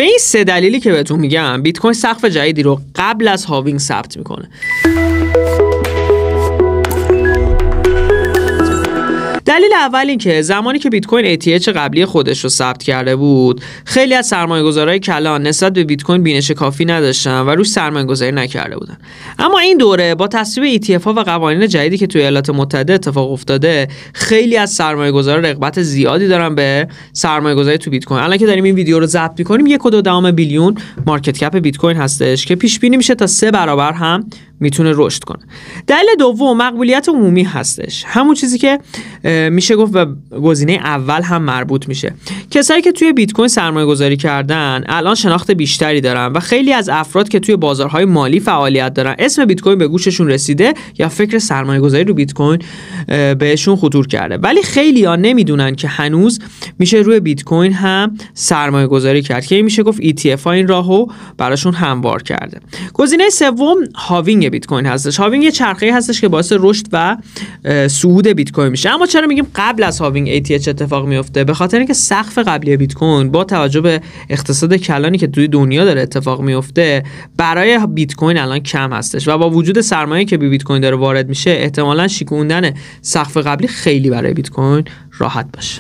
به این 3 دلیلی که بهتون میگم بیت کوین سقف جدیدی رو قبل از هاوینگ ثبت میکنه. دلیل اول این که زمانی که بیت کوین ATH قبلی خودش رو ثبت کرده بود، خیلی از سرمایه‌گذارای کلان نسبت به بیت کوین بینش کافی نداشتن و روش سرمایه‌گذاری نکرده بودن. اما این دوره با تصویب ETF ها و قوانین جدیدی که توی ایالات متحده اتفاق افتاده، خیلی از سرمایه‌گذارا رغبت زیادی دارن به سرمایه‌گذاری تو بیت کوین. الان که داریم این ویدیو رو ضبط می‌کنیم 1.2 بیلیون مارکت کپ بیت کوین هستش که پیش بینی میشه تا 3 برابر هم میتونه رشد کنه. دلیل دوم مقبولیت عمومی هستش. همون چیزی که میشه گفت به گزینه اول هم مربوط میشه. کسایی که توی بیت کوین سرمایه گذاری کردن الان شناخت بیشتری دارن و خیلی از افراد که توی بازارهای مالی فعالیت دارن اسم بیت کوین به گوششون رسیده یا فکر سرمایه گذاری رو بیت کوین بهشون خطور کرده. ولی خیلی‌ها نمیدونن که هنوز میشه روی بیت کوین هم سرمایه گذاری کرد که میشه گفت ETF ها این راهو براشون هموار کرده. گزینه سوم هاوینگ بیت کوین هستش. هاوینگ یه چرخه‌ای هستش که باعث رشد و صعود بیت کوین میشه. اما چرا میگیم قبل از هاوینگ ATH اتفاق میفته؟ به خاطر اینکه سقف قبلی بیت کوین با توجه به اقتصاد کلانی که توی دنیا داره اتفاق میفته برای بیت کوین الان کم هستش و با وجود سرمایه‌ای که به بیت کوین داره وارد میشه احتمالاً شکوندن سقف قبلی خیلی برای بیت کوین راحت باشه.